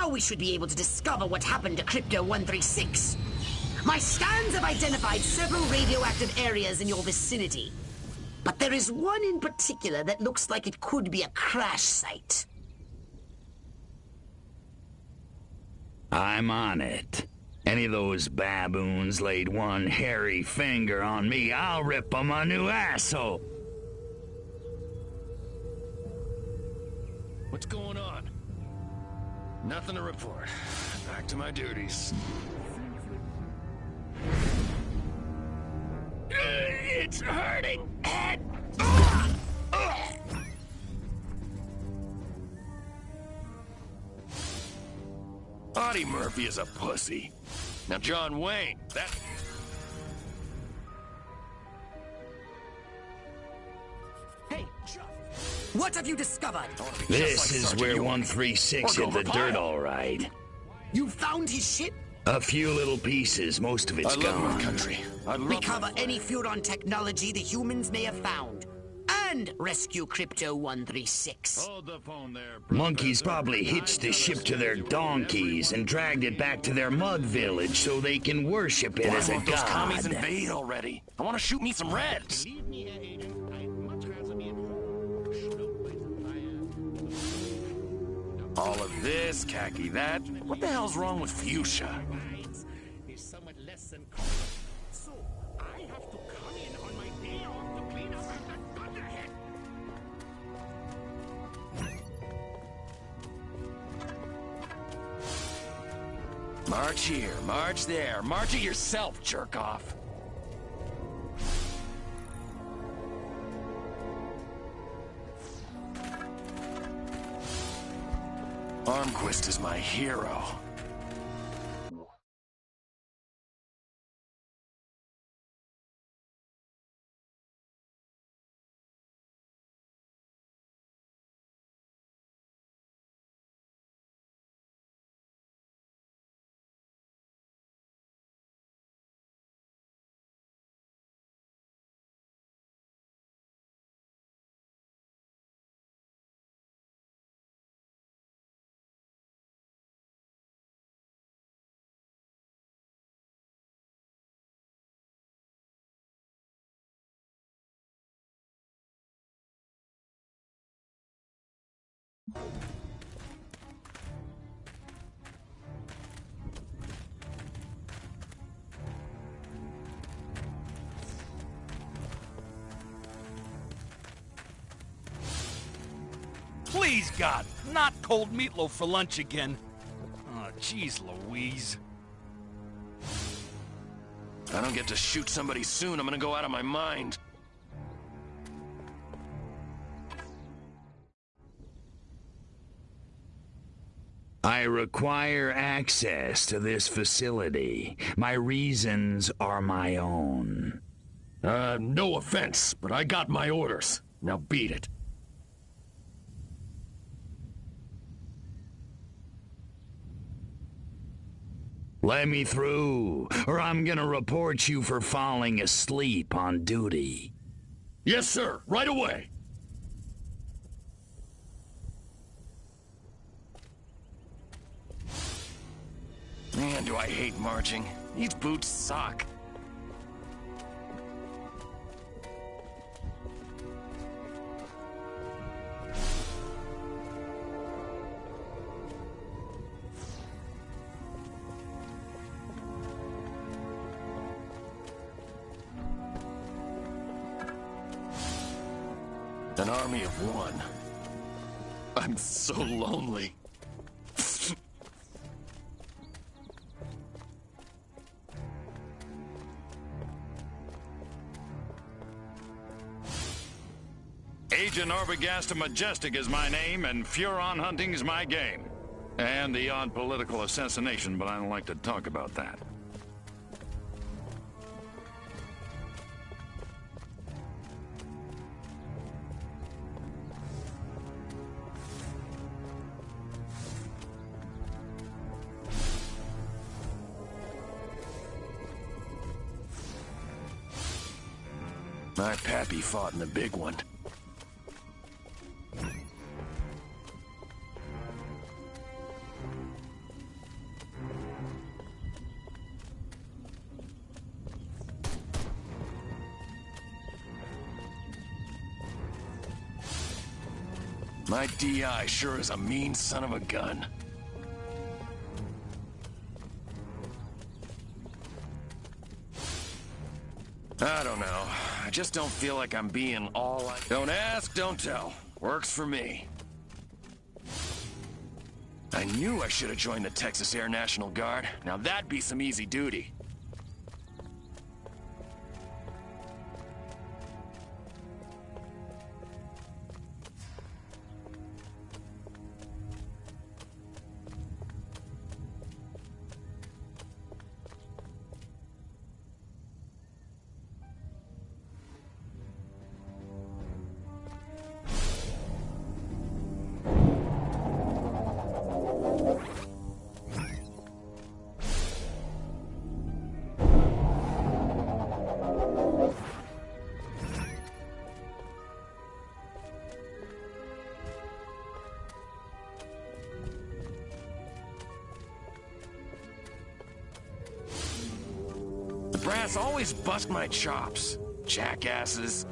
Now we should be able to discover what happened to Crypto 136. My scans have identified several radioactive areas in your vicinity. But there is one in particular that looks like it could be a crash site. I'm on it. Any of those baboons laid one hairy finger on me, I'll rip them a new asshole. What's going on? Nothing to report. Back to my duties. It's hurting. Head. Audie Murphy is a pussy. Now, John Wayne, that... Hey, what have you discovered? This is where 136 hit the dirt, all right. You found his ship? A few little pieces, most of it's I love gone. my country. Recover any Furon technology the humans may have found. And rescue Crypto 136. Hold the phone there, Monkeys probably hitched the ship to their donkeys and dragged it back to their mud village so they can worship it Why as a won't those commies god. invade already? I want to shoot me some Reds. Leave me here, Agent. I'd much rather be in Rouge. No place as I am. All of this, khaki that. What the hell's wrong with fuchsia? Is somewhat less than common. So, I have to come in on my day off to clean up after Thunderhead. March here, march there. March it yourself, jerk off. Armquist is my hero. Please, God, not cold meatloaf for lunch again. Oh, jeez Louise. If I don't get to shoot somebody soon, I'm gonna go out of my mind. I require access to this facility. My reasons are my own. No offense, but I got my orders. Now beat it. Let me through, or I'm gonna report you for falling asleep on duty. Yes, sir. Right away. Man, do I hate marching. These boots suck. An army of one. I'm so lonely. Agent Arbogast Majestic is my name, and Furon hunting's my game. And the odd political assassination, but I don't like to talk about that. My pappy fought in the big one. My DI sure is a mean son of a gun. I don't know. I just don't feel like I'm being all I... Don't ask, don't tell. Works for me. I knew I should have joined the Texas Air National Guard. Now that'd be some easy duty. The brass always bust my chops. Jackasses.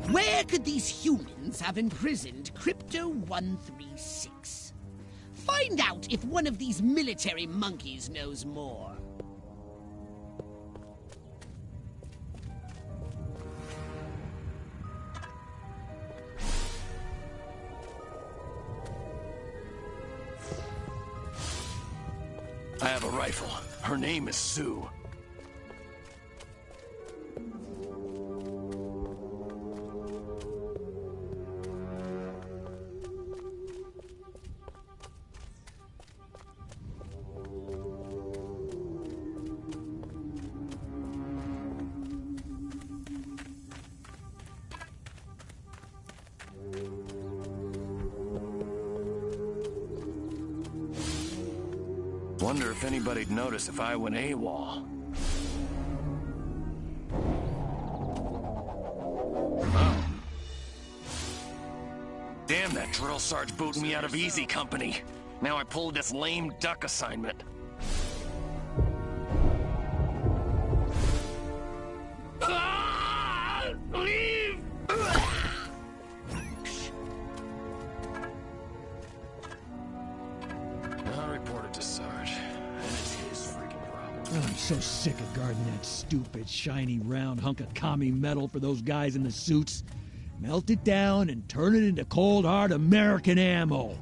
Where could these humans have imprisoned Crypto-136? Find out if one of these military monkeys knows more. I have a rifle. Her name is Sue. Wonder if anybody'd notice if I went AWOL. Oh. Damn, that drill sarge booted me out of easy company. Now I pulled this lame duck assignment. Leave! I'll report it to Sarge, and it's his freaking problem. Oh, I'm so sick of guarding that stupid, shiny, round hunk of commie metal for those guys in the suits. Melt it down and turn it into cold, hard American ammo.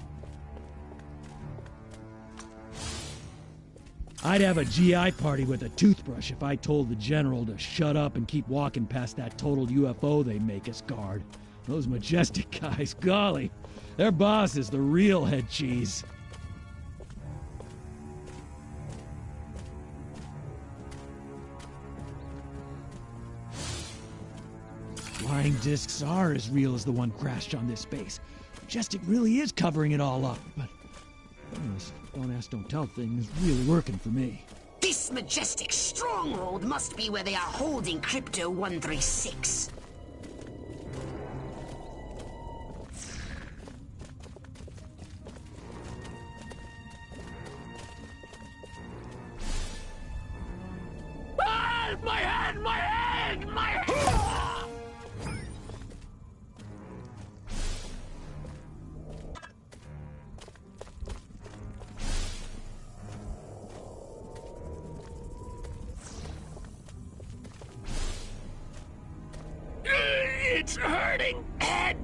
I'd have a GI party with a toothbrush if I told the general to shut up and keep walking past that total UFO they make us guard. Those Majestic guys, golly, their boss is the real head cheese. Flying discs are as real as the one crashed on this base. Majestic really is covering it all up, but this don't ask, don't tell thing is really working for me. This Majestic stronghold must be where they are holding Crypto-136. My head! My head! My head! It's hurting! Head!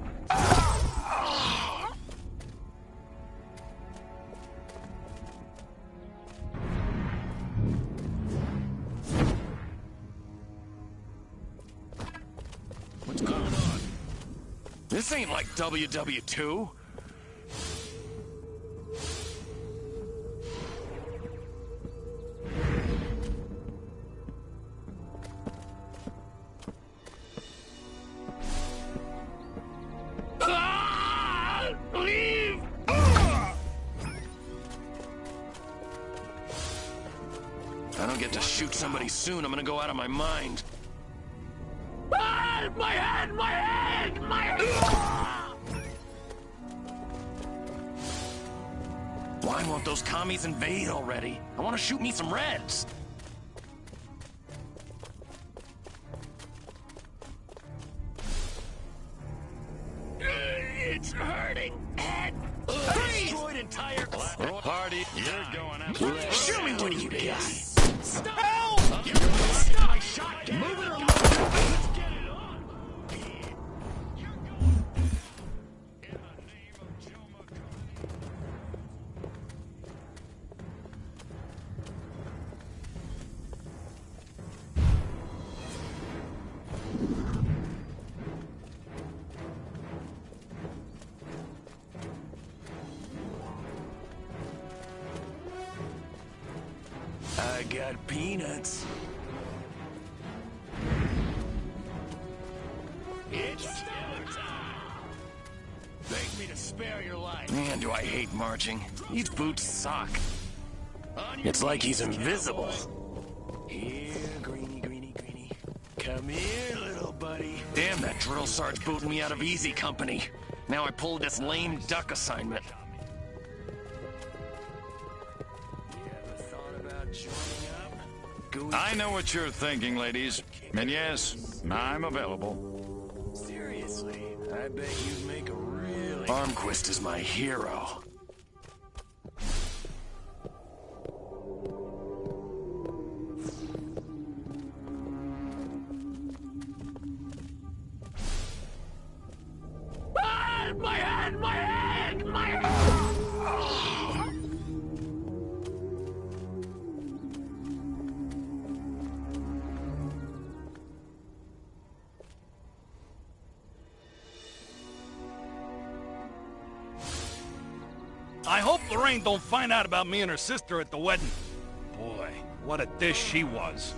What's going on? This ain't like WW2. Leave! I don't get to shoot somebody Pretty soon I'm gonna go out of my mind. Ah, my head! My head! My head! Why won't those commies invade already? I want to shoot me some Reds. It's hurting. Destroyed entire Party, you're going after. Show me what you got. Help! Stop! My shot. Move it along. Let's get it on. I got peanuts. It's killer time. Beg me to spare your life. Man, do I hate marching. These boots suck. It's like he's invisible. Here, greenie, greenie, greenie. Come here, little buddy. Damn, that drill serge's booting me out of easy company. Now I pulled this lame duck assignment. You ever thought about joining up? I know what you're thinking, ladies. And yes, I'm available. Seriously, I bet you'd make a really... Armquist is my hero. Ah, my head! My head! My head! I hope Lorraine don't find out about me and her sister at the wedding. Boy, what a dish she was.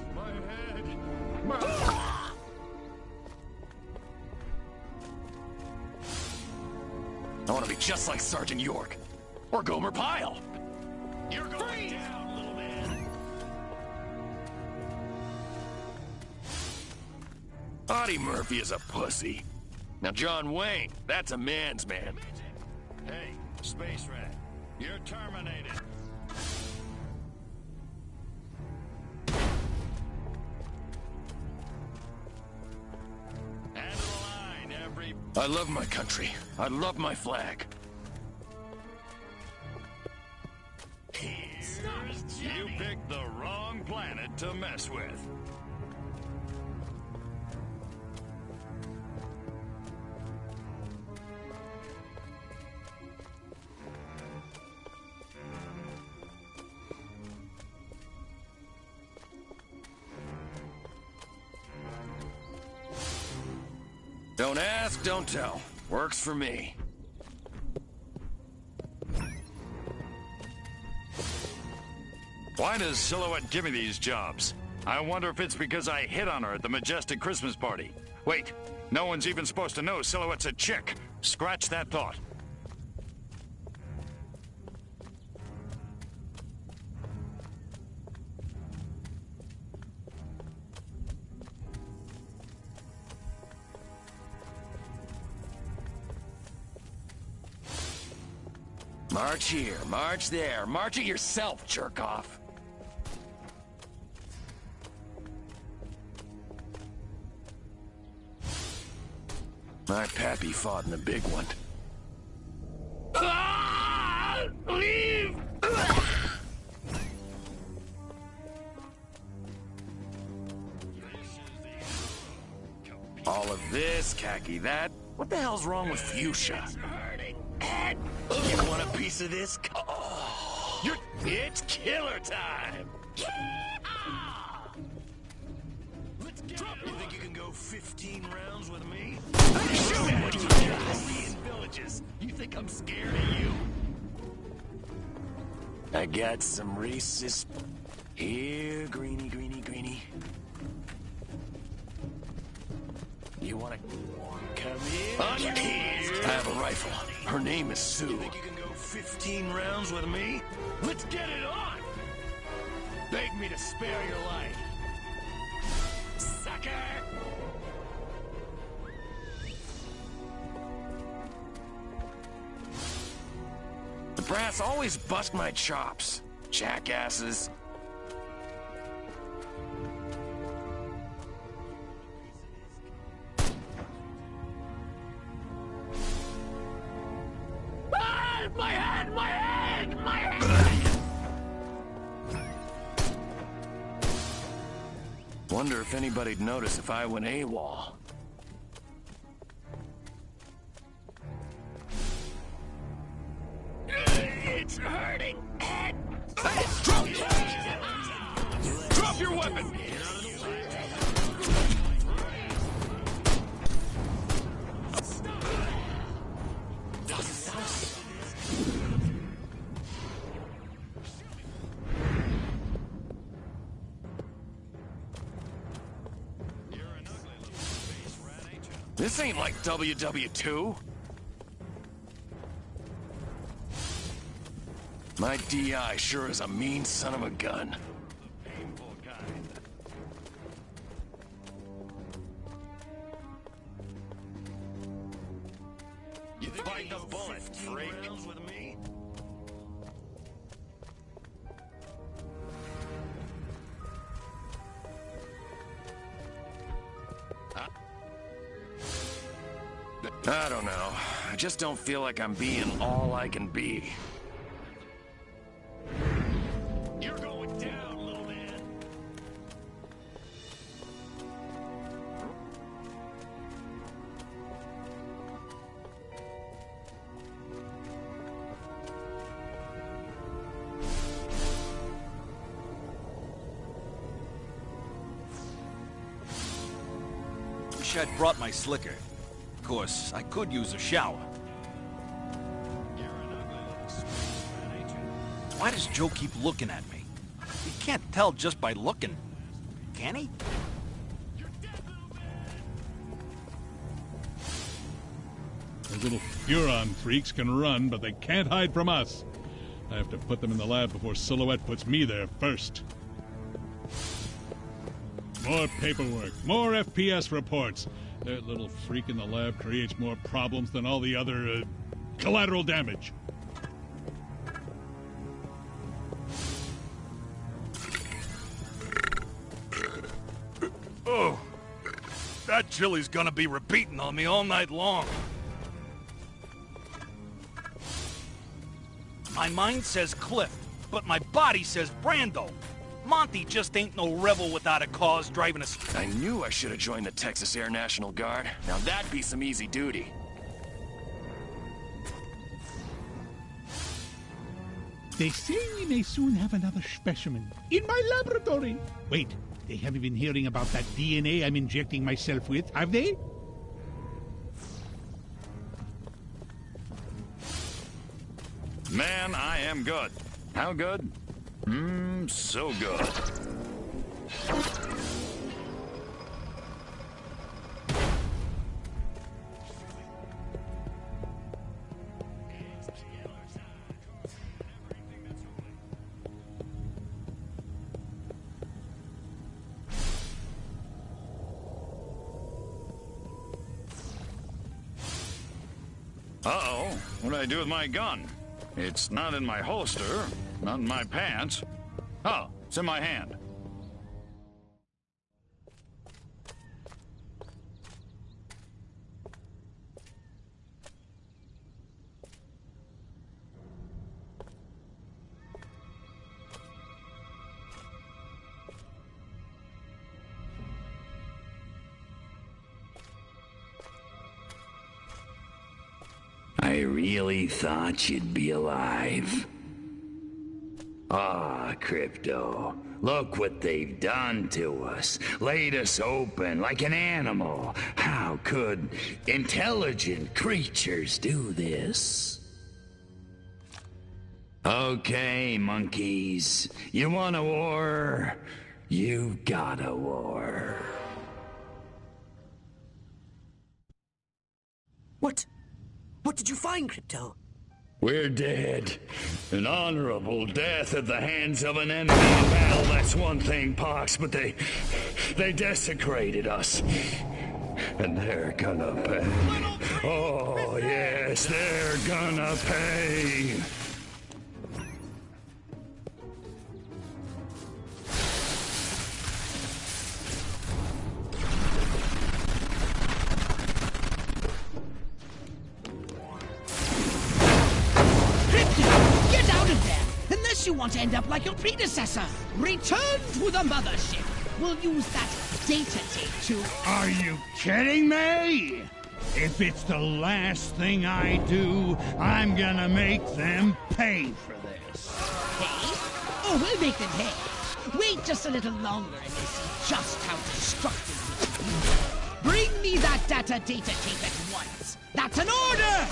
I want to be just like Sergeant York. Or Gomer Pyle. You're going down, little man. Audie Murphy is a pussy. Now John Wayne, that's a man's man. Hey, Space Rat, you're terminated. End of the line, every... I love my country. I love my flag. You picked the wrong planet to mess with. Don't ask, don't tell. Works for me. Why does Silhouette give me these jobs? I wonder if it's because I hit on her at the Majestic Christmas party. Wait, no one's even supposed to know Silhouette's a chick. Scratch that thought. March here, march there. March it yourself, jerk off. My pappy fought in the big one. Ah! Leave! All of this, khaki that. What the hell's wrong with fuchsia? You want a piece of this? Oh, it's killer time! Let's get you think you can go 15 rounds with me? Shoot at you, Korean villages. You think I'm scared of you? I got some racist... Here, greenie, greenie, greenie. You wanna... Come here? On your knees! I have a rifle. Her name is Sue. You think you can go 15 rounds with me? Let's get it on! Beg me to spare your life. Brass always bust my chops. Jackasses. Ah, my head! My head! My head! Wonder if anybody'd notice if I went AWOL. It's hurting! Drop your weapon! This ain't like WW2. My DI sure is a mean son of a gun. Painful kind. You bite the bullet, freak. With me? I don't know. I just don't feel like I'm being all I can be. You're going down, little man. Wish I'd brought my slicker. Of course, I could use a shower. You're an ugly little space rat, ain't you? Why does Joe keep looking at me? He can't tell just by looking. Can he? You're dead, little man. Those little Furon freaks can run, but they can't hide from us. I have to put them in the lab before Silhouette puts me there first. More paperwork, more FPS reports. That little freak in the lab creates more problems than all the other, collateral damage. Oh, that chili's gonna be repeating on me all night long. My mind says Cliff, but my body says Brando. Monty just ain't no rebel without a cause driving us. I knew I should have joined the Texas Air National Guard. Now that'd be some easy duty. They say we may soon have another specimen in my laboratory. Wait, they haven't been hearing about that DNA I'm injecting myself with, have they? Man, I am good. How good? So good. Uh-oh. What did I do with my gun? It's not in my holster, not in my pants. Oh, it's in my hand. I really thought you'd be alive. Ah, Crypto. Look what they've done to us. Laid us open like an animal. How could intelligent creatures do this? Okay, monkeys. You want a war? You've got a war. What? What did you find, Crypto? We're dead. An honorable death at the hands of an enemy in battle, that's one thing, Pox, but they desecrated us. And they're gonna pay. Oh, yes, they're gonna pay. you want to end up like your predecessor. Return to the mothership. We'll use that data tape to... Are you kidding me? If it's the last thing I do, I'm gonna make them pay for this. Pay? Oh, we'll make them pay. Wait just a little longer and you'll see just how destructive we can be. Bring me that data tape at once. That's an order!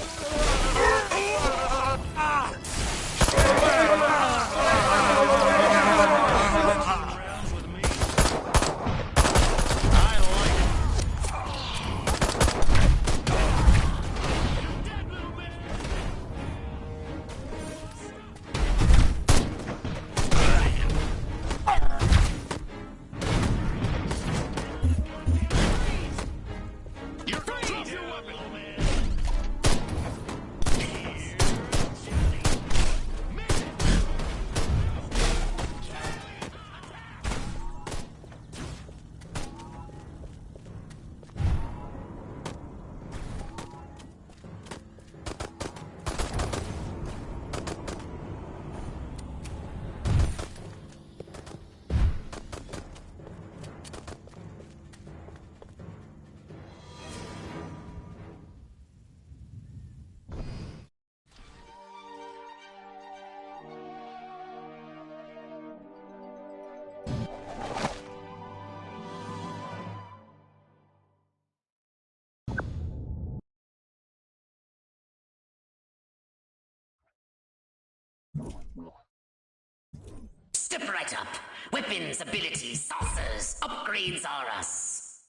Step right up. Weapons, abilities, saucers, upgrades are us.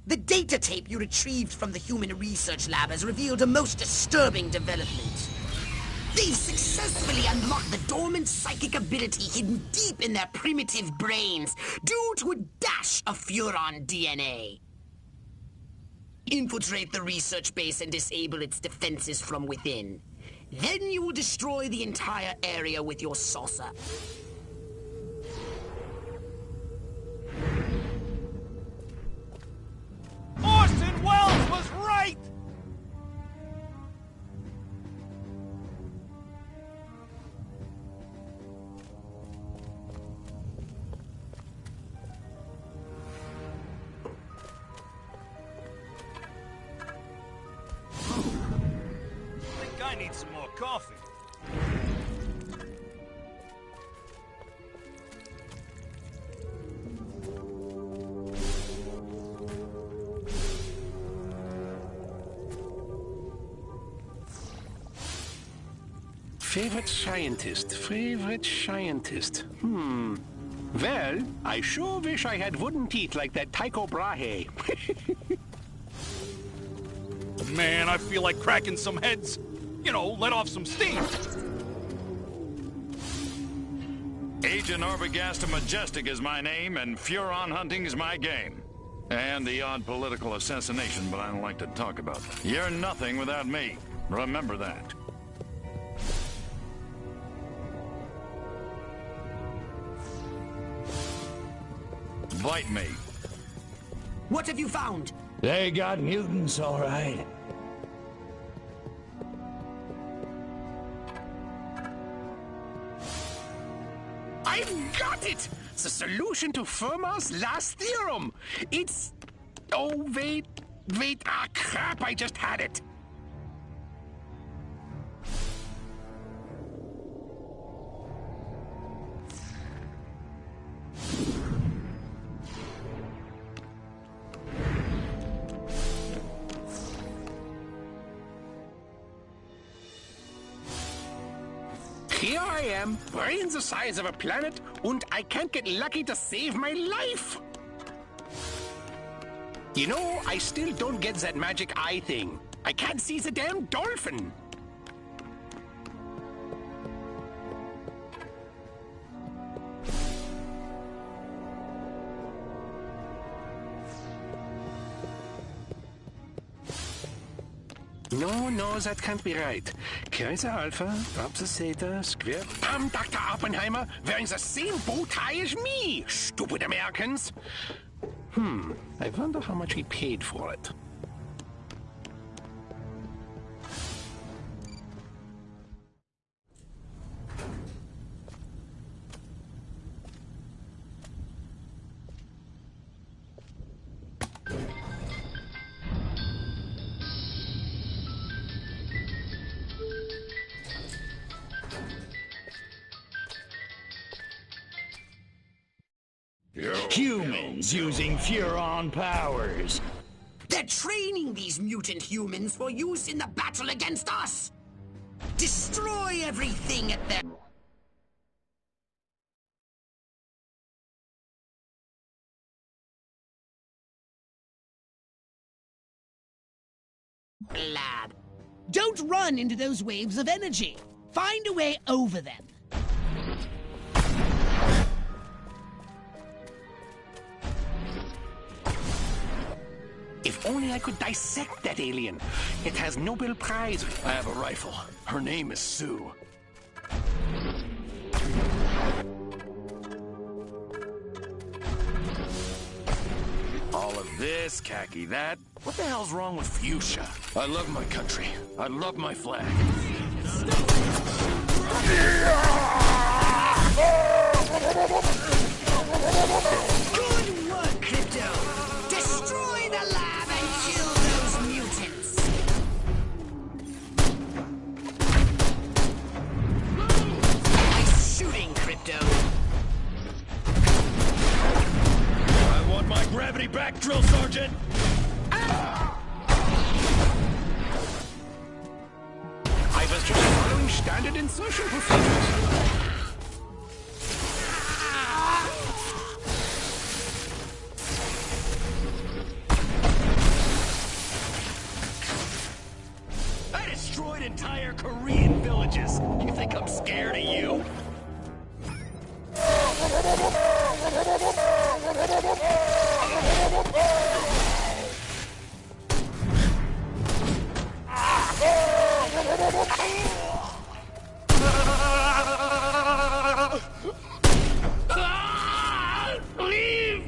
The data tape you retrieved from the human research lab has revealed a most disturbing development. They successfully unlocked the dormant psychic ability hidden deep in their primitive brains due to a dash of Furon DNA. Infiltrate the research base and disable its defenses from within. Then you will destroy the entire area with your saucer. Orson Welles was right! I think I need some more coffee. Favorite scientist. Well, I sure wish I had wooden teeth like that Tycho Brahe. Man, I feel like cracking some heads. You know, let off some steam. Agent Arbogast Majestic is my name, and Furon hunting is my game. And the odd political assassination, but I don't like to talk about that. You're nothing without me. Remember that. Bite me. What have you found? They got mutants, all right. I've got it! The solution to Fermat's last theorem! It's... Oh, wait. Ah, crap, I just had it. Here I am, brain the size of a planet, and I can't get lucky to save my life. You know, I still don't get that magic eye thing. I can't see the damn dolphin. No, that can't be right. Carry the alpha, drop the theta, square... Bam, Dr. Oppenheimer, wearing the same bow tie as me, stupid Americans. I wonder how much he paid for it. Humans using Furon powers. They're training these mutant humans for use in the battle against us! Destroy everything at their... lab. Don't run into those waves of energy. Find a way over them. If only I could dissect that alien. It has Nobel Prize. I have a rifle. Her name is Sue. All of this, khaki that. What the hell's wrong with fuchsia? I love my country. I love my flag. Good work, Crypto! Destroy the lab and kill those mutants! Nice shooting, Crypto! I want my gravity back, Drill Sergeant! I was just following standard insertion procedures. I destroyed entire Korean villages. You think I'm scared of you? Leave!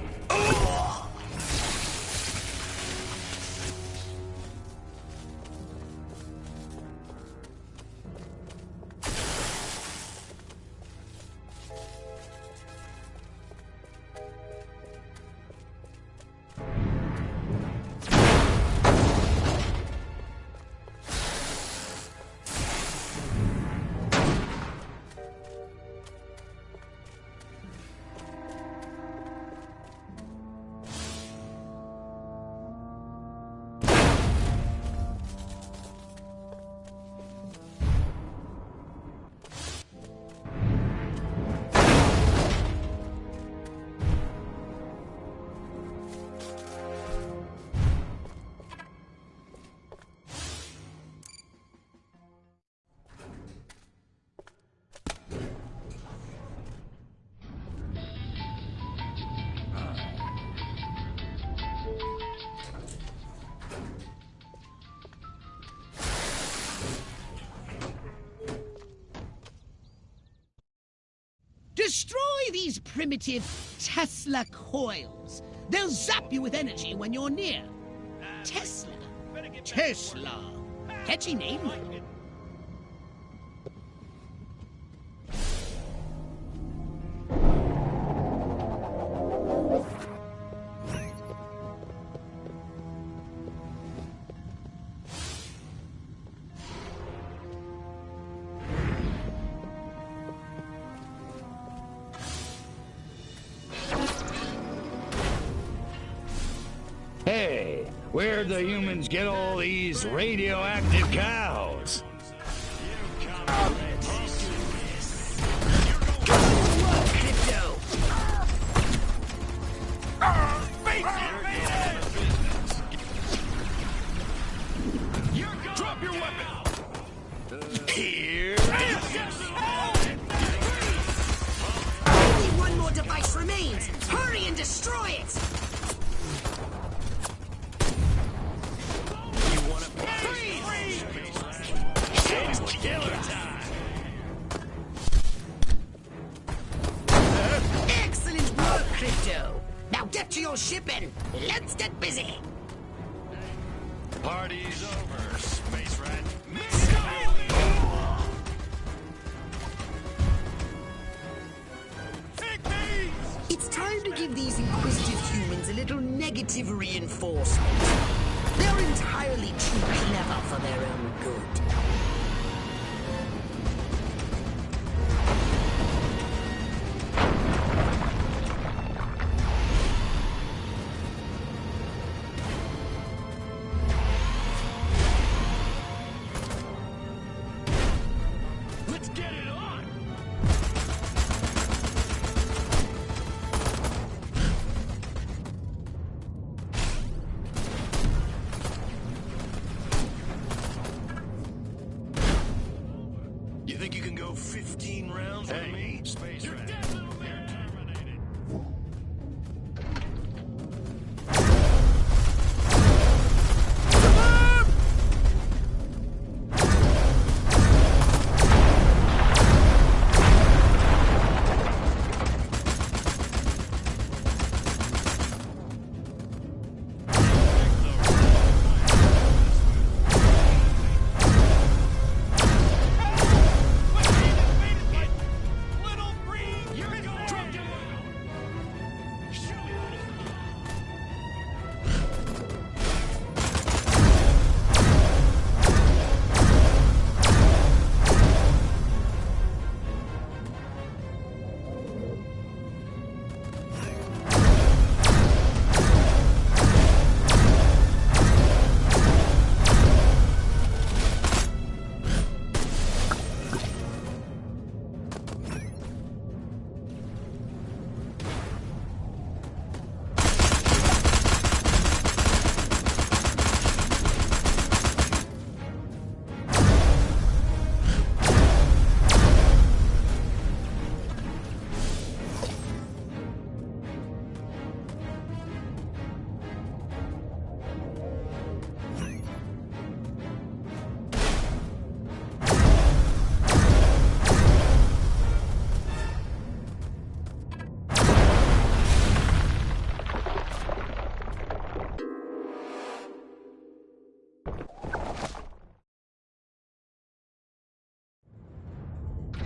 Destroy these primitive Tesla coils. They'll zap you with energy when you're near. Tesla. Tesla. Catchy name. Hey, where'd the humans get all these radioactive cows? Drop your weapon! Here. Only one more device remains. Hurry and destroy it. Excellent work, Crypto. Now get to your ship and let's get busy. Party's over, Space Rat. It's time to give these inquisitive humans a little negative reinforcement. They're entirely too clever for their own good. Let's get it on! You think you can go 15 rounds with me? Space You're Rat. dead, little man! Terminated. Little green! You're going! Drop your weapon! Shoot!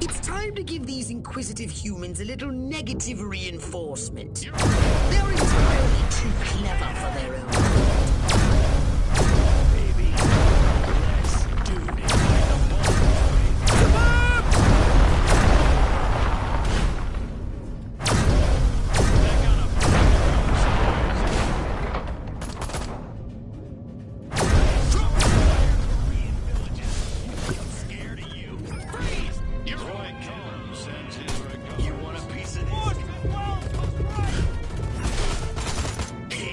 It's time to give these inquisitive humans a little negative reinforcement. They're entirely too clever for their own good. Baby, let's do it. Find the ball. Come on! They're gonna drop fire, Korean villages. I'm scared of you. Freeze! You're Roy Kellum sends his regards. You want a piece of this?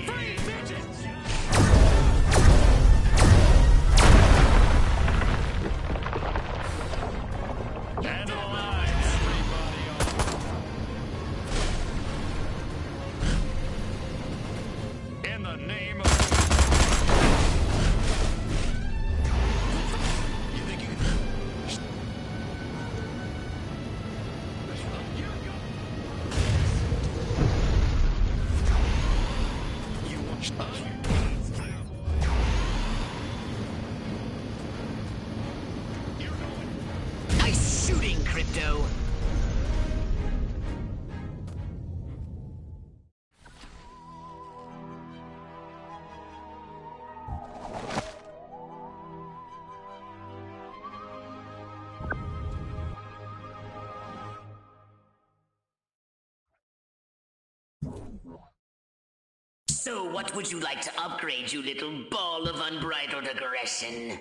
Freeze, bitches! Crypto. So what would you like to upgrade, you little ball of unbridled aggression?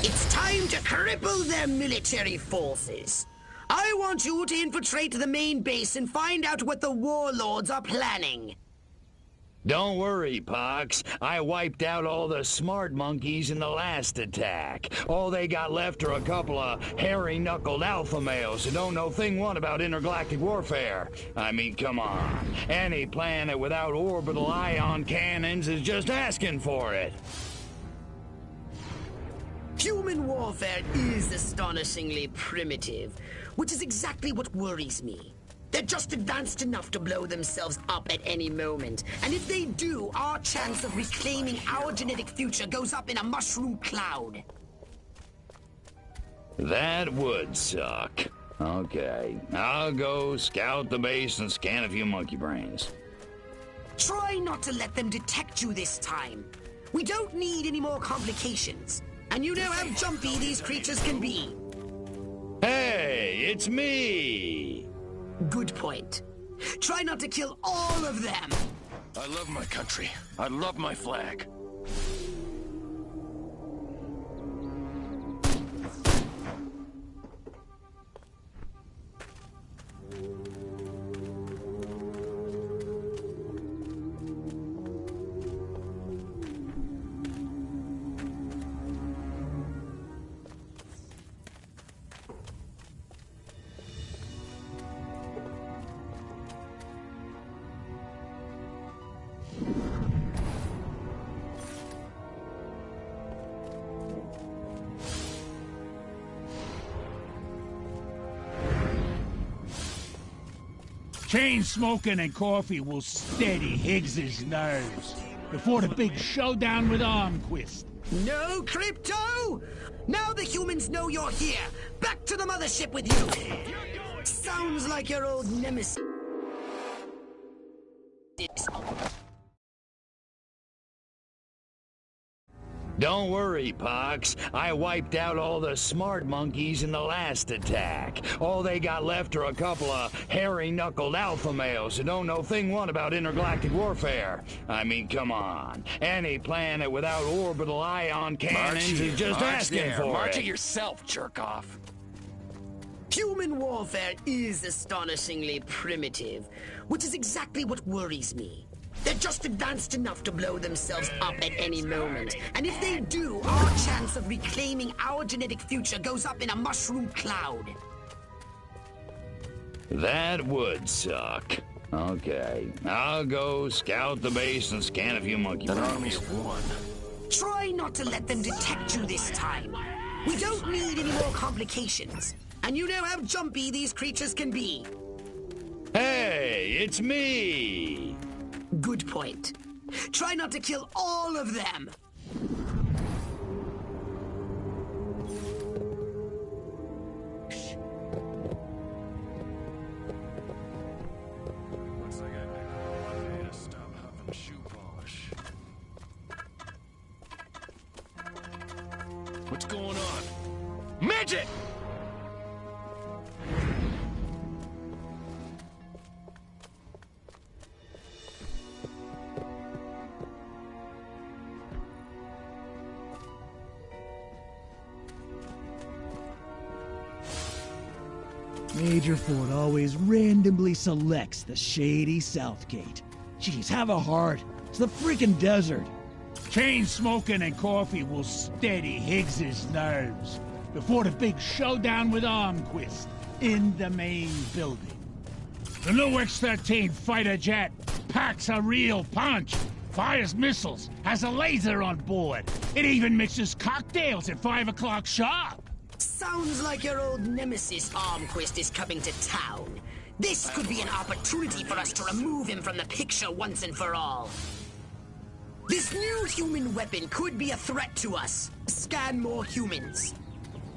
It's time to cripple their military forces. I want you to infiltrate the main base and find out what the warlords are planning. Don't worry, Pox. I wiped out all the smart monkeys in the last attack. All they got left are a couple of hairy-knuckled alpha males who don't know thing one about intergalactic warfare. I mean, come on. Any planet without orbital ion cannons is just asking for it. Human warfare is astonishingly primitive, which is exactly what worries me. They're just advanced enough to blow themselves up at any moment. And if they do, our chance of reclaiming our genetic future goes up in a mushroom cloud. That would suck. Okay, I'll go scout the base and scan a few monkey brains. Try not to let them detect you this time. We don't need any more complications. And you know how jumpy these creatures can be. Hey, it's me! Good point. Try not to kill all of them. I love my country. I love my flag. Chain smoking and coffee will steady Higgs's nerves before the big showdown with Armquist. No, Crypto! Now the humans know you're here! Back to the mothership with you! Sounds like your old nemesis. Don't worry, Pox. I wiped out all the smart monkeys in the last attack. All they got left are a couple of hairy-knuckled alpha males who don't know thing one about intergalactic warfare. I mean, come on. Any planet without orbital ion cannons is just asking for March it. it yourself, jerk-off. Human warfare is astonishingly primitive, which is exactly what worries me. They're just advanced enough to blow themselves up at any moment. And if they do, our chance of reclaiming our genetic future goes up in a mushroom cloud. That would suck. Okay, I'll go scout the base and scan a few monkey An brains. army of one. Try not to let them detect you this time. We don't need any more complications. And you know how jumpy these creatures can be. Hey, it's me! Good point. Try not to kill all of them. Looks like I picked the wrong day to stop huffing shoe polish. What's going on? Midget! Major Ford always randomly selects the shady South Gate. Jeez, have a heart. It's the freaking desert. Chain smoking and coffee will steady Higgs's nerves before the big showdown with Armquist in the main building. The new X-13 fighter jet packs a real punch, fires missiles, has a laser on board. It even mixes cocktails at 5 o'clock sharp. Sounds like your old nemesis Armquist is coming to town. This could be an opportunity for us to remove him from the picture once and for all. This new human weapon could be a threat to us. Scan more humans.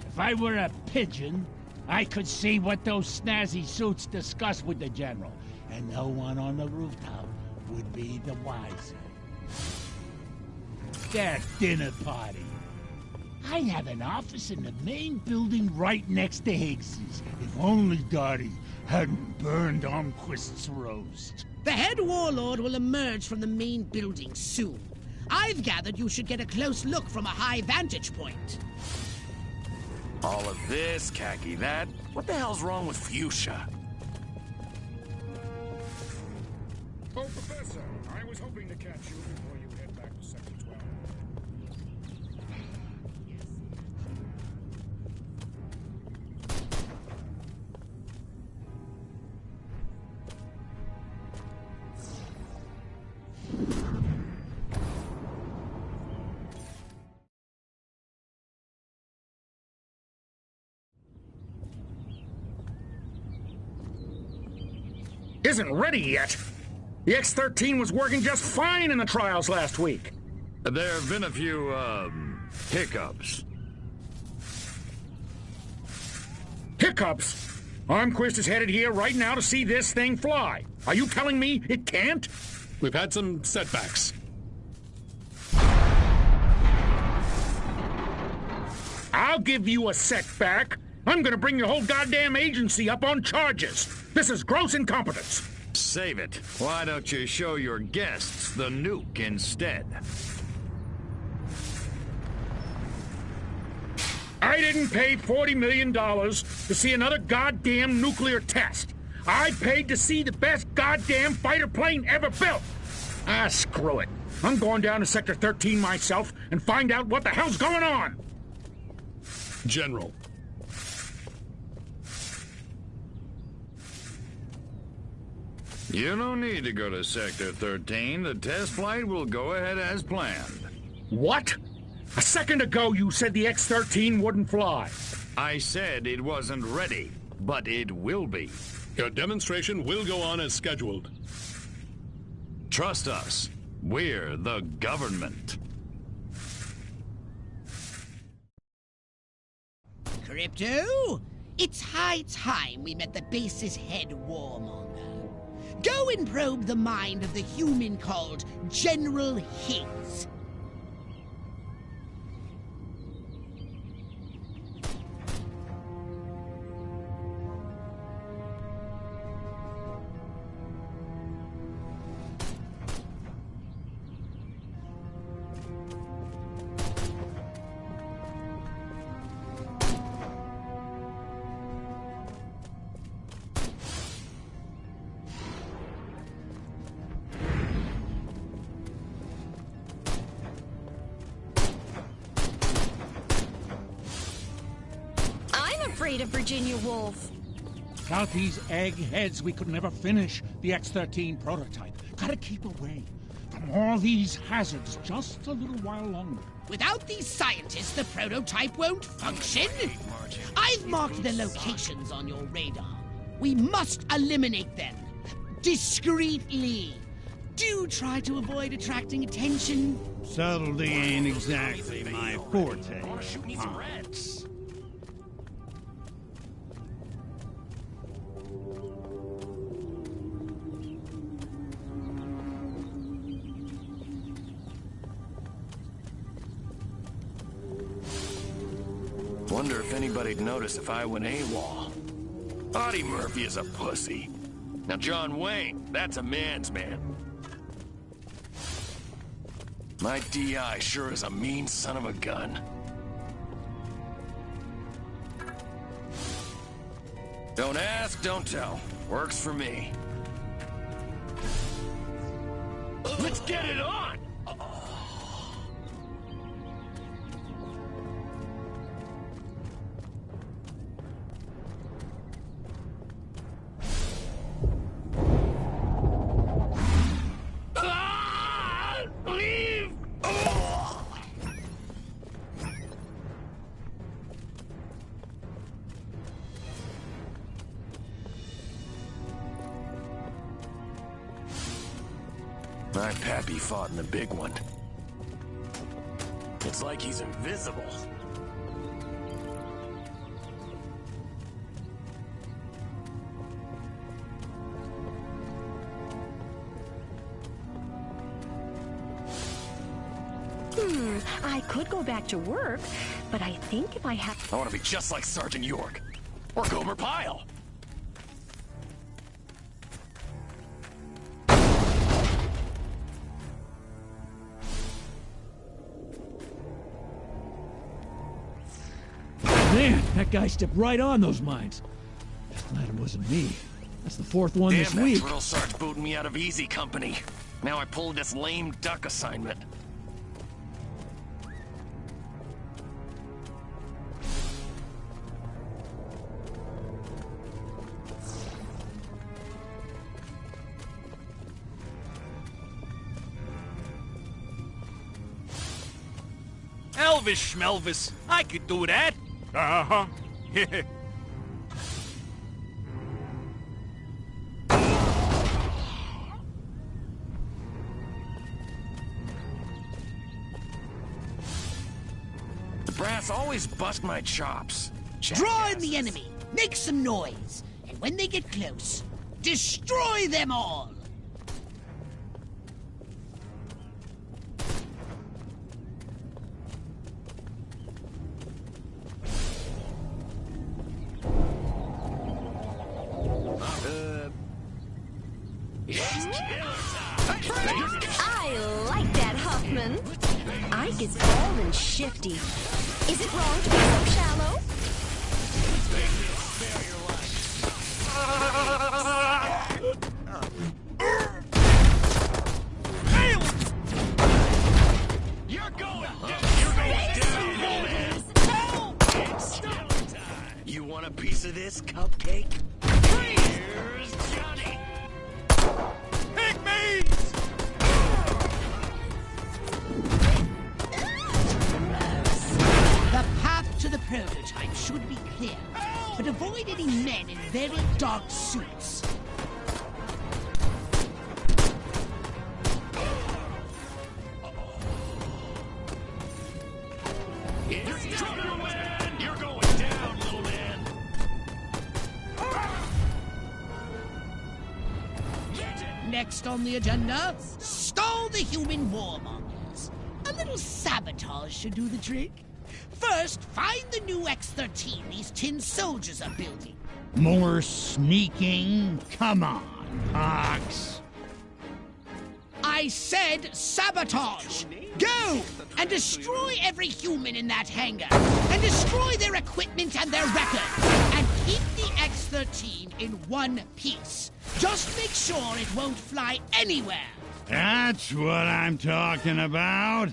If I were a pigeon, I could see what those snazzy suits discuss with the General, and no one on the rooftop would be the wiser. That dinner party. I have an office in the main building right next to Higgs's. If only Dottie hadn't burned Armquist's roast. The head warlord will emerge from the main building soon. I've gathered you should get a close look from a high vantage point. All of this, khaki that. What the hell's wrong with fuchsia? Oh, Professor, I was hoping to catch you before you head back to Sector 12. Isn't ready yet. The X-13 was working just fine in the trials last week. There have been a few, hiccups. Hiccups? Armquist is headed here right now to see this thing fly. Are you telling me it can't? We've had some setbacks. I'll give you a setback. I'm gonna bring your whole goddamn agency up on charges. This is gross incompetence. Save it. Why don't you show your guests the nuke instead? I didn't pay $40 million to see another goddamn nuclear test. I paid to see the best goddamn fighter plane ever built. Ah, screw it. I'm going down to Sector 13 myself and find out what the hell's going on. General. You don't need to go to Sector 13. The test flight will go ahead as planned. What? A second ago you said the X-13 wouldn't fly. I said it wasn't ready, but it will be. Your demonstration will go on as scheduled. Trust us. We're the government. Crypto. It's high time we met the base's head warmonger. Go and probe the mind of the human called General Higgs. Afraid of Virginia Woolf. Without these eggheads, we could never finish the X-13 prototype. Gotta keep away from all these hazards just a little while longer. Without these scientists, the prototype won't function. I've marked the locations on your radar. We must eliminate them. Discreetly. Do try to avoid attracting attention. Subtlety ain't exactly my forte. I want to shoot me some reds. Wonder if anybody'd notice if I went AWOL. Audie Murphy is a pussy. Now John Wayne, that's a man's man. My DI sure is a mean son of a gun. Don't ask, don't tell. Works for me. Let's get it on! My pappy fought in the big one. It's like he's invisible. I could go back to work, but I think if I have... I want to be just like Sergeant York. Or Gomer Pyle. Man, that guy stepped right on those mines. Just glad it wasn't me. That's the fourth one this week. Damn, that drill sarge booted me out of easy company. Now I pulled this lame duck assignment. Elvis Schmelvis, I could do that. Uh-huh. The brass always bust my chops. Draw in the enemy. Make some noise. And when they get close, destroy them all. I like that, Huffman. Ike is bald and shifty. Is it wrong to be so shallow? You're going down, man. It's time. You want a piece of this, cupcake? Here's Johnny. Pygmies! The path to the prototype should be clear, but avoid any men in very dark suits. You're going down, next on the agenda? Stall the human warmongers. A little sabotage should do the trick. First, find the new X-13 these tin soldiers are building. More sneaking? Come on, Pox. I said sabotage! Go! And destroy every human in that hangar! And destroy their equipment and their record! And keep the X-13 in one piece. Just make sure it won't fly anywhere! That's what I'm talking about.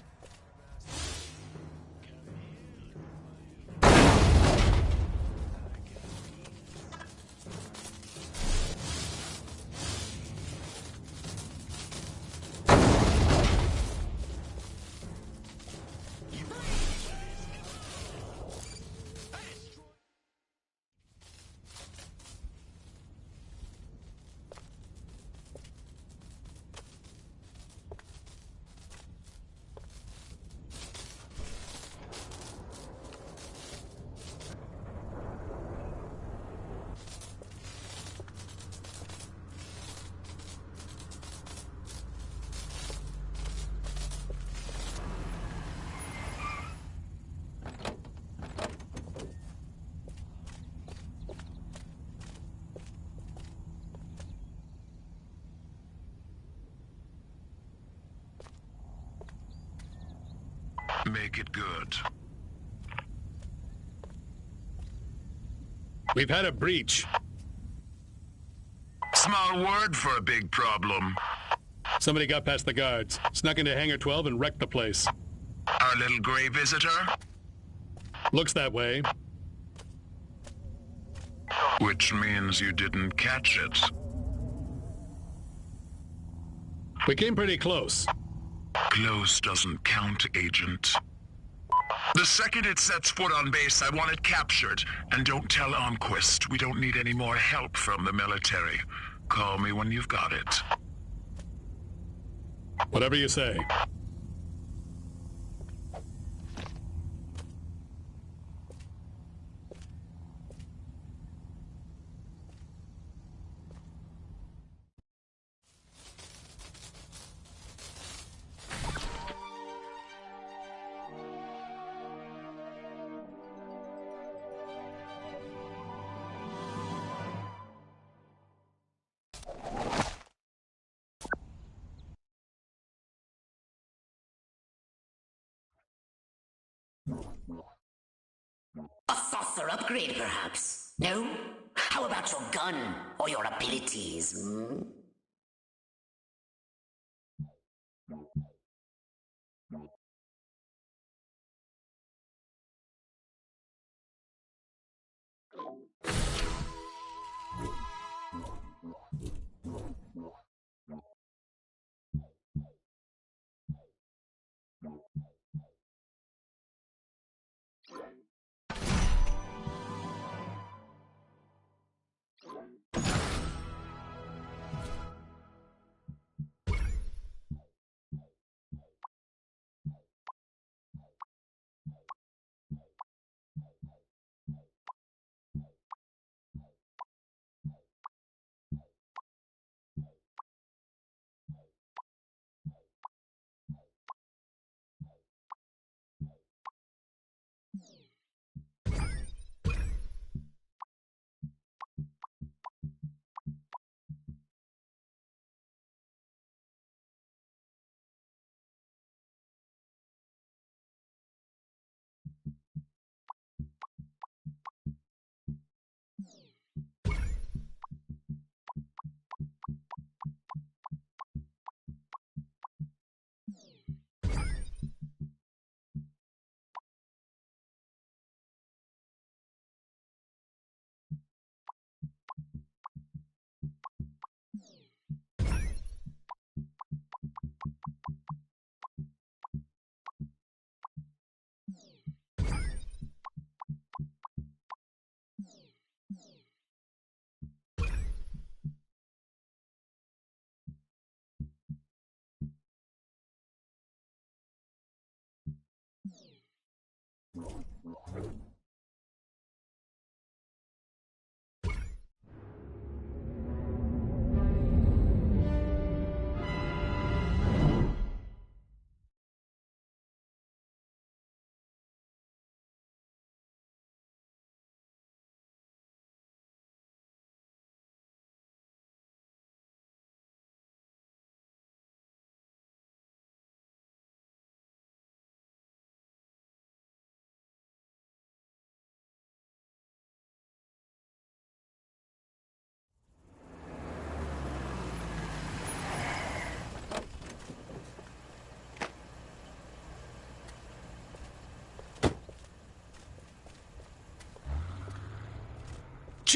Make it good. We've had a breach. Small word for a big problem. Somebody got past the guards, snuck into Hangar 12 and wrecked the place. Our little gray visitor? Looks that way. Which means you didn't catch it. We came pretty close. Close doesn't count, Agent. The second it sets foot on base, I want it captured. And don't tell Almquist. We don't need any more help from the military. Call me when you've got it. Whatever you say. A saucer upgrade, perhaps? No? How about your gun or your abilities? Hmm?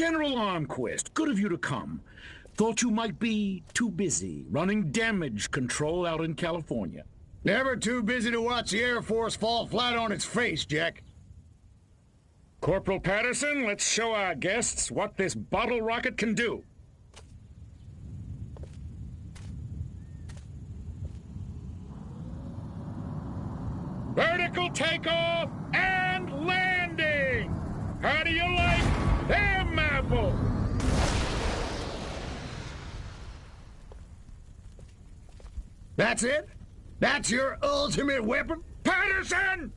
General Armquist, good of you to come. Thought you might be too busy running damage control out in California. Never too busy to watch the Air Force fall flat on its face, Jack. Corporal Patterson, let's show our guests what this bottle rocket can do. Vertical takeoff and landing! How do you like them apples? That's it? That's your ultimate weapon? Patterson!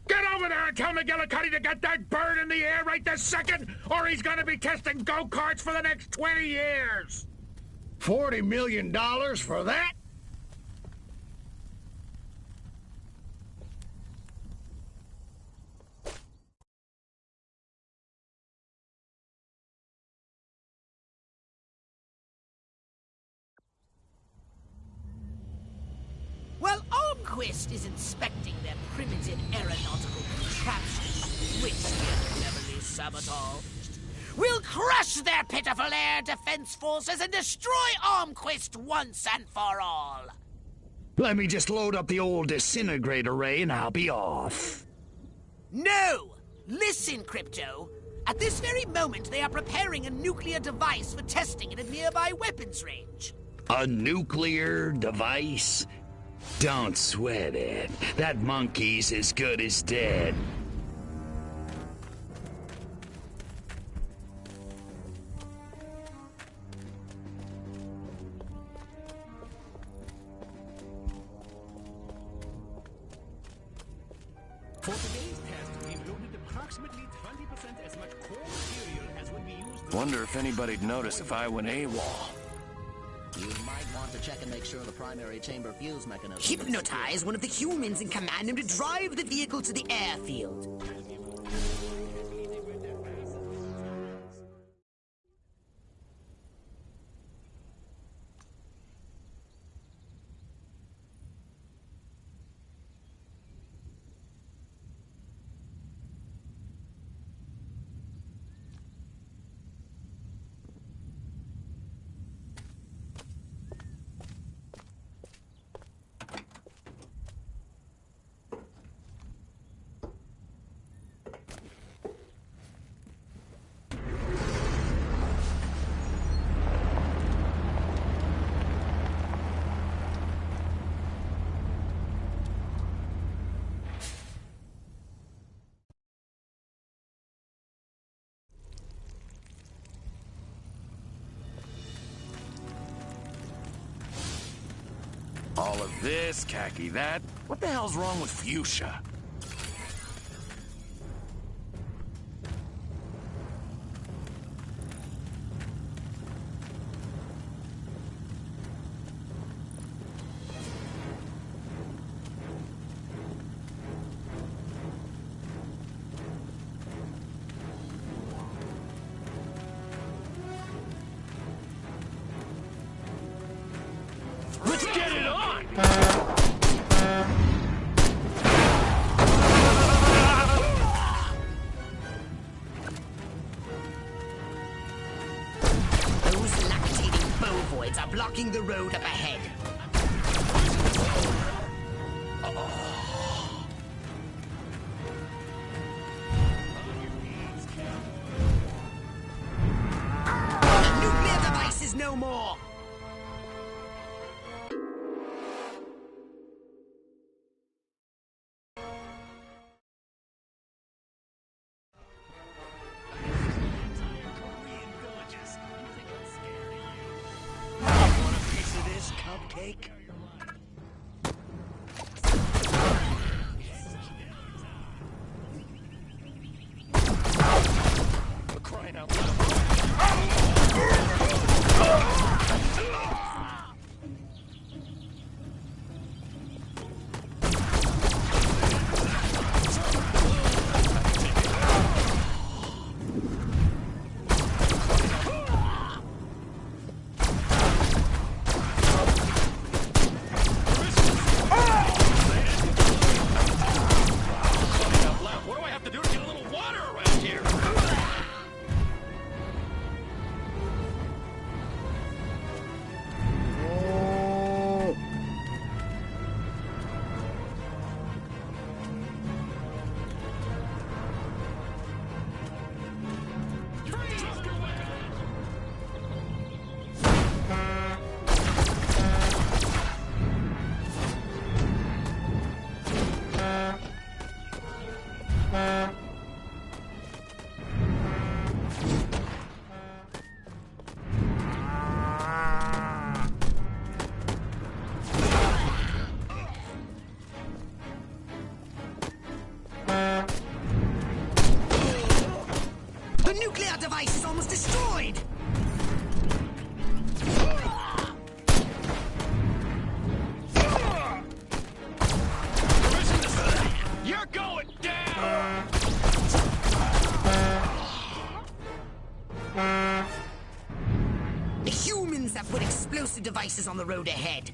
Get over there and tell McGillicuddy to get that bird in the air right this second, or he's gonna be testing go-karts for the next 20 years! $40 million for that? While Armquist is inspecting their primitive aeronautical contraptions, which we have cleverly sabotaged, we'll crush their pitiful air defense forces and destroy Armquist once and for all. Let me just load up the old disintegrate array and I'll be off. No! Listen, Crypto. At this very moment, they are preparing a nuclear device for testing at a nearby weapons range. A nuclear device? Don't sweat it. That monkey's as good as dead. For today's test, we've loaded approximately 20% as much core material as would be used. Wonder if anybody'd notice if I went AWOL. You might want to check and make sure the primary chamber fuse mechanism... Hypnotize one of the humans and command him to drive the vehicle to the airfield. All of this, khaki that. What the hell's wrong with fuchsia? Let's get it on! Those lactating bovoids are blocking the road up ahead. The nuclear device is no more! Cupcake? For crying out The nuclear device is almost destroyed! You're going down! The humans have put explosive devices on the road ahead.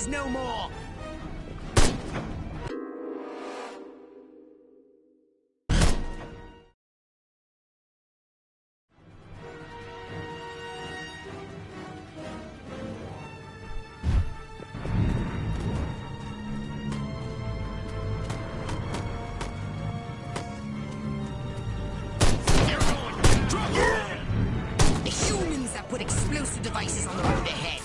No more! The humans have put explosive devices on the road ahead.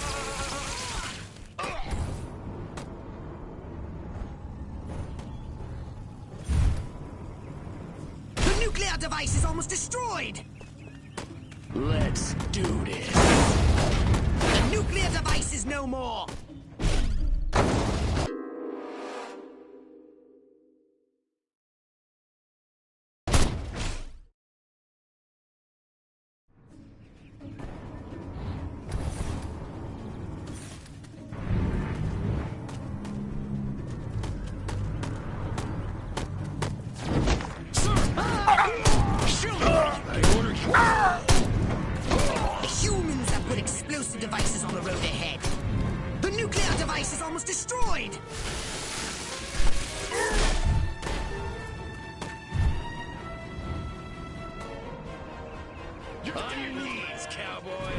Nuclear device is almost destroyed! Let's do this. The nuclear device is no more! The humans have put explosive devices on the road ahead. The nuclear device is almost destroyed! On your knees, cowboy.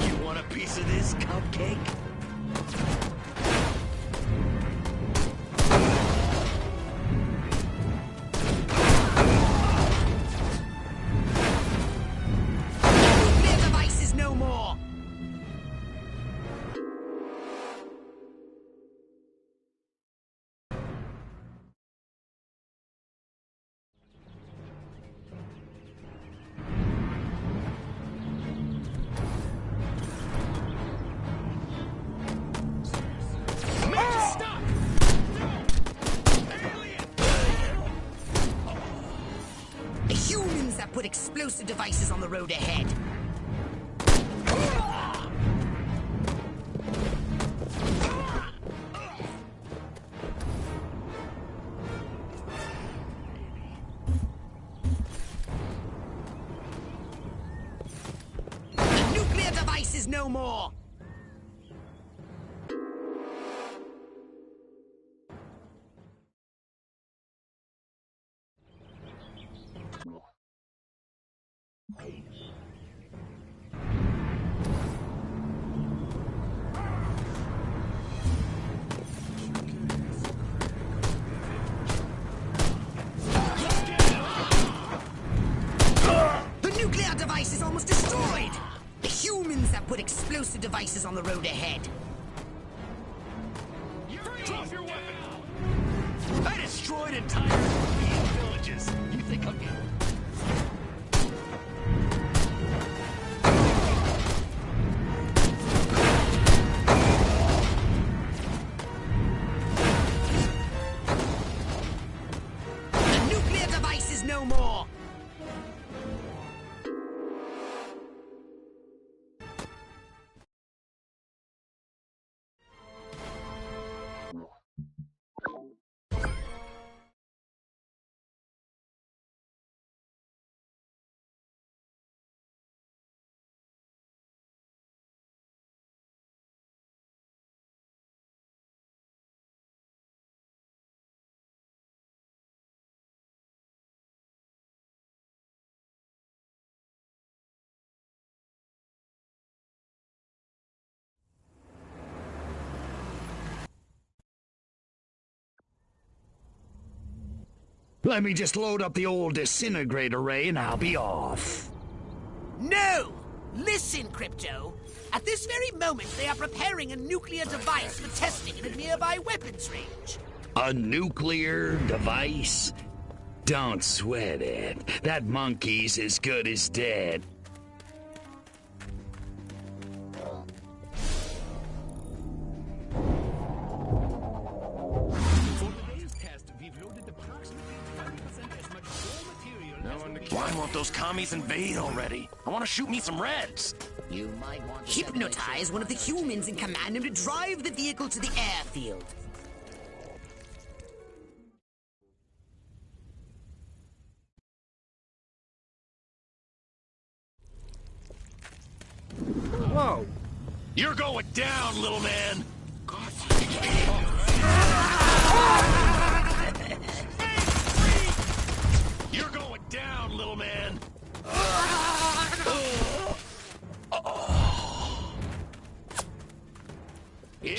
You want a piece of this cupcake? No more! Stop! The humans have put explosive devices on the road ahead. The nuclear device is no more! The nuclear device is almost destroyed! The humans have put explosive devices on the road ahead. Drop your weapon! I destroyed entire European villages. You think I'm getting... The nuclear device is no more! Let me just load up the old disintegrator ray and I'll be off. No! Listen, Crypto. At this very moment, they are preparing a nuclear device for testing in a nearby weapons range. A nuclear device? Don't sweat it. That monkey's as good as dead. Why won't those commies invade already? I want to shoot me some reds. You might want to Hypnotize one of the humans and command him to drive the vehicle to the airfield. Whoa. You're going down, little man. You're going down, little man.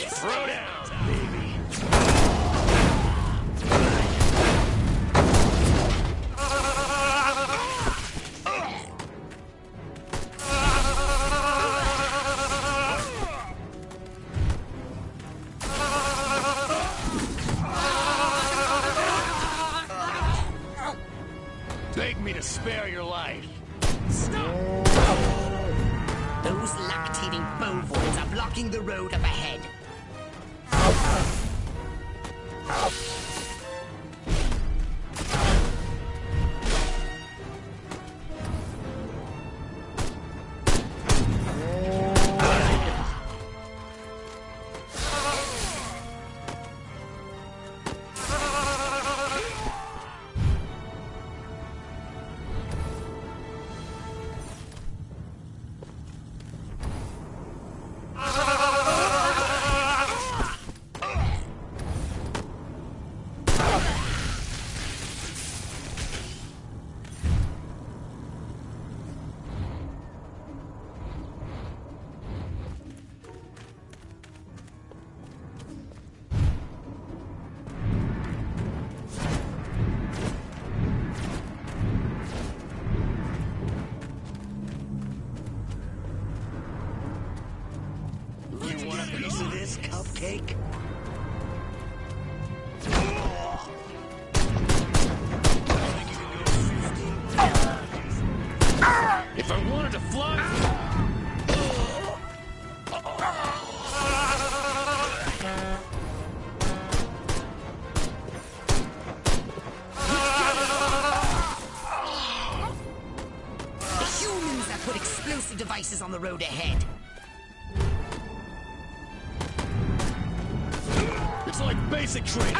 Throw down, baby. Beg me to spare your life. Stop! Those lactating bovoids are blocking the road up ahead. You want a piece of this, cupcake? If I wanted to fly... The humans that put explosive devices on the road ahead. It's like basic training.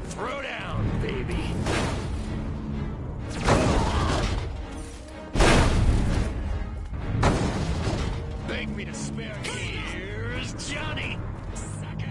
Throw down, baby. Beg me to spare. Here's Johnny. Sucker.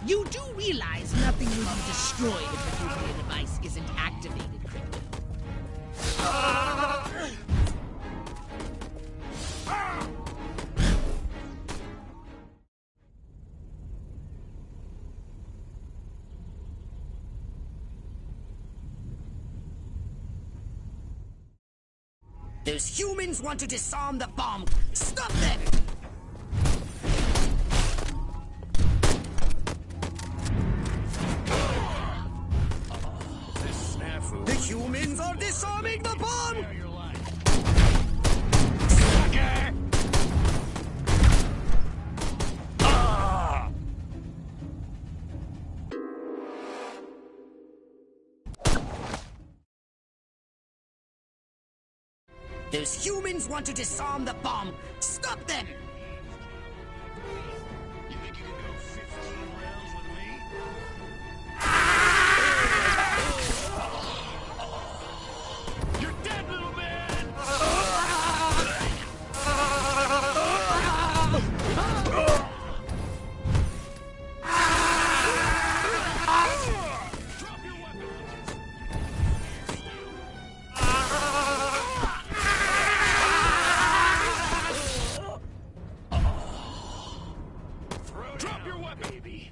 You do realize nothing will be destroyed if the nuclear device isn't activated, Crypto. Those humans want to disarm the bomb. Stop them! The humans are disarming the bomb! Sucker! Those humans want to disarm the bomb. Stop them! You think you can go 15 rounds with me? You're dead, little man! Drop your weapon! Drop your weapon, baby!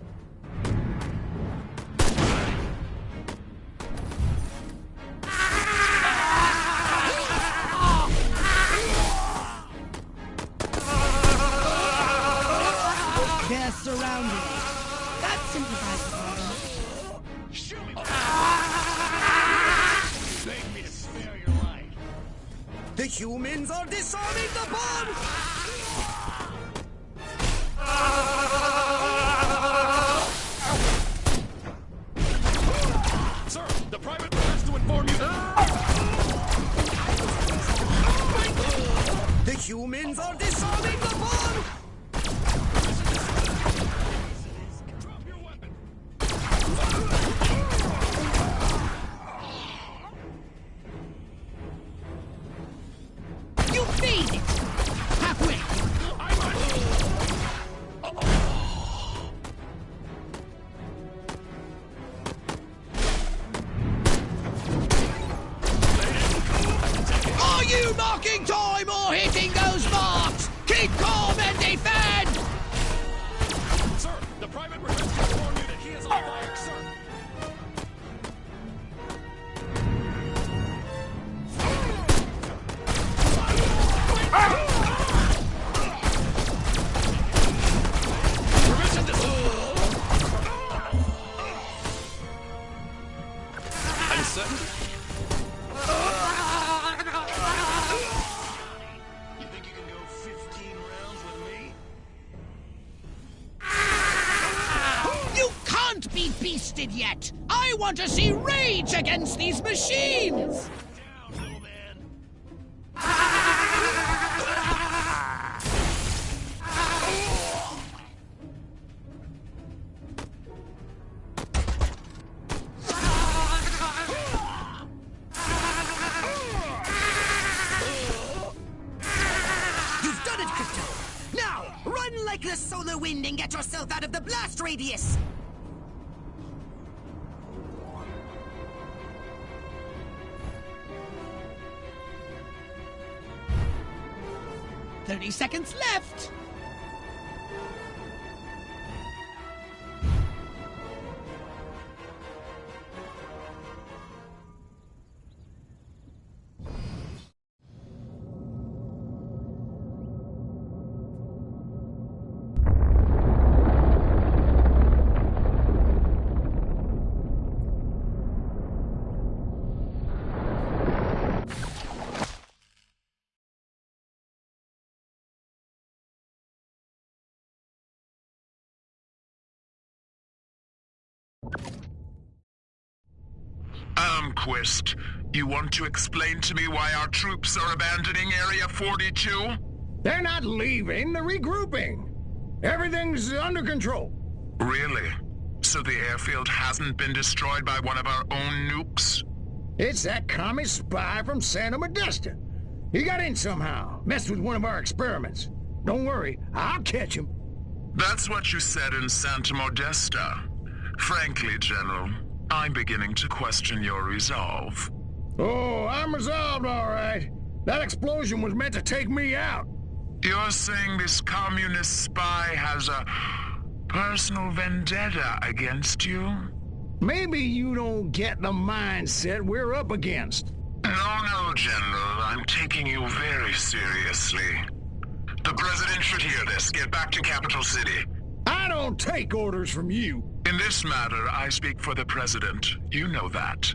They're surrounding me. That simplifies the problem. Shoot me! Beg me to spare your life. The humans are disarming the bomb! Sir, the private has to inform you. The humans are disarming the bomb! Drop your weapon. You made it! Halfway! Are you marking time or hitting those marks? Keep calm and defend! Sir, the private has to inform you that he is on fire, sir. Permission to... I'm certain. You think you can go 15 rounds with me? You can't be beasted yet! I want to see rage against these machines! Down, little man. You've done it, Crypto! Now, run like the solar wind and get yourself out of the blast radius! "30 seconds left! Armquist, you want to explain to me why our troops are abandoning Area 42? They're not leaving, they're regrouping. Everything's under control. Really? So the airfield hasn't been destroyed by one of our own nukes? It's that commie spy from Santa Modesta. He got in somehow, messed with one of our experiments. Don't worry, I'll catch him. That's what you said in Santa Modesta. Frankly, General, I'm beginning to question your resolve. Oh, I'm resolved, all right. That explosion was meant to take me out. You're saying this communist spy has a personal vendetta against you? Maybe you don't get the mindset we're up against. No, General. I'm taking you very seriously. The President should hear this. Get back to Capital City. I don't take orders from you. In this matter, I speak for the President. You know that.